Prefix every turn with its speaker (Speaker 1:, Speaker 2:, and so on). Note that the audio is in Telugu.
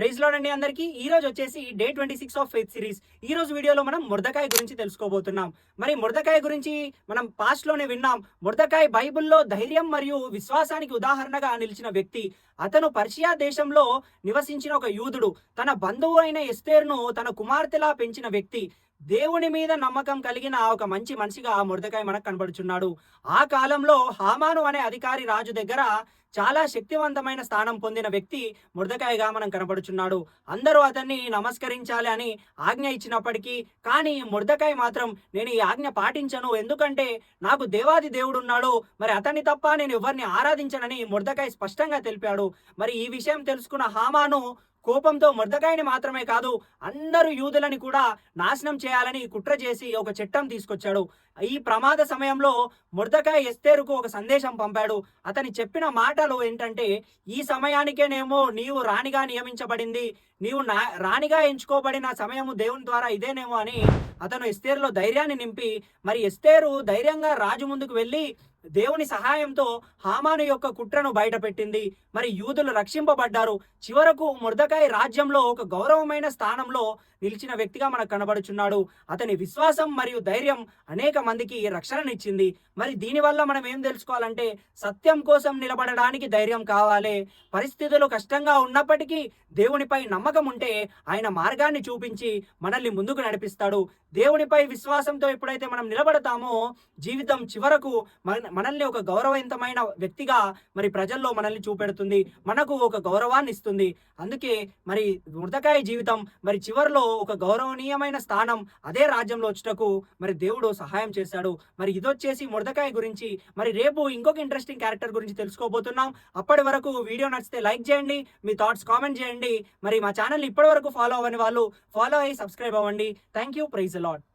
Speaker 1: ప్రైజ్ లార్డ్ అండి అందరికీ. ఈ రోజు వచ్చేసి డే 26 ఆఫ్ ఫెయిత్ సిరీస్. ఈ రోజు వీడియోలో మనం మొర్దెకాయ్ గురించి తెలుసుకోబోతున్నాం. మరి మొర్దెకాయ్ గురించి మనం పాస్ట్‌లోనే విన్నాం. మొర్దెకాయ్ బైబిల్‌లో ధైర్యం మరియు విశ్వాసానికి ఉదాహరణగా నిలిచిన వ్యక్తి. అతను పర్షియా దేశంలో నివసించిన ఒక యూదుడు. తన బంధువు అయిన ఎస్తేరును తన కుమార్తెలా పెంచిన వ్యక్తి. దేవుని మీద నమ్మకం కలిగిన ఒక మంచి మనిషిగా మొర్దెకాయ్ మనకు కనబడుచున్నాడు. ఆ కాలంలో హామాను అనే అధికారి రాజు దగ్గర చాలా శక్తివంతమైన స్థానం పొందిన వ్యక్తి మొర్దెకాయ్‌గా మనం కనబడుచున్నాడు. అందరూ అతన్ని నమస్కరించాలి అని ఆజ్ఞ ఇచ్చినప్పటికీ, కానీ మొర్దెకాయ్ మాత్రం నేను ఈ ఆజ్ఞ పాటించను. ఎందుకంటే నాకు దేవాది దేవుడున్నాడు. మరి అతన్ని తప్ప నేను ఎవరిని ఆరాధించనని మొర్దెకాయ్ స్పష్టంగా తెలిపాడు. మరి ఈ విషయం తెలుసుకున్న హామాను కోపంతో మొర్దెకాయిని మాత్రమే కాదు, అందరు యూదులని కూడా నాశనం చేయాలని కుట్ర చేసి ఒక చట్టం తీసుకొచ్చాడు. ఈ ప్రమాద సమయంలో మొర్దెకాయ్ ఎస్తేరుకు ఒక సందేశం పంపాడు. అతని చెప్పిన మాటలు ఏంటంటే, ఈ సమయానికేనేమో నీవు రాణిగా నియమించబడింది, నీవు రాణిగా ఎంచుకోబడిన సమయము దేవుని ద్వారా ఇదేనేమో అని అతను ఎస్తేరులో ధైర్యాన్ని నింపి, మరి ఎస్తేరు ధైర్యంగా రాజు ముందుకు వెళ్ళి దేవుని సహాయంతో హామాను యొక్క కుట్రను బయటపెట్టింది. మరి యూదులు రక్షింపబడ్డారు. చివరకు మొర్దెకాయ్ రాజ్యంలో ఒక గౌరవమైన స్థానంలో నిలిచిన వ్యక్తిగా మనకు కనబడుచున్నాడు. అతని విశ్వాసం మరియు ధైర్యం అనేక మందికి రక్షణనిచ్చింది. మరి దీనివల్ల మనం ఏం తెలుసుకోవాలంటే, సత్యం కోసం నిలబడడానికి ధైర్యం కావాలి. పరిస్థితులు కష్టంగా ఉన్నప్పటికీ దేవునిపై నమ్మకం ఉంటే ఆయన మార్గాన్ని చూపించి మనల్ని ముందుకు నడిపిస్తాడు. దేవునిపై విశ్వాసంతో ఎప్పుడైతే మనం నిలబడతామో జీవితం చివరకు మనల్ని ఒక గౌరవవంతమైన వ్యక్తిగా మరి ప్రజల్లో మనల్ని చూపెడుతుంది, మనకు ఒక గౌరవాన్ని ఇస్తుంది. అందుకే మరి మొర్దెకాయ్ జీవితం మరి చివరిలో ఒక గౌరవనీయమైన స్థానం అదే రాజ్యంలో వచ్చుటకు మరి దేవుడు సహాయం చేశాడు. మరి ఇదొచ్చేసి మొర్దెకాయ్ గురించి. మరి రేపు ఇంకొక ఇంట్రెస్టింగ్ క్యారెక్టర్ గురించి తెలుసుకోబోతున్నాం. అప్పటి వరకు వీడియో నచ్చితే లైక్ చేయండి, మీ థాట్స్ కామెంట్ చేయండి. మరి మా ఛానల్ ఇప్పటి వరకు ఫాలో అవ్వని వాళ్ళు ఫాలో అయ్యి సబ్స్క్రైబ్ అవ్వండి. Thank you. Praise the lord.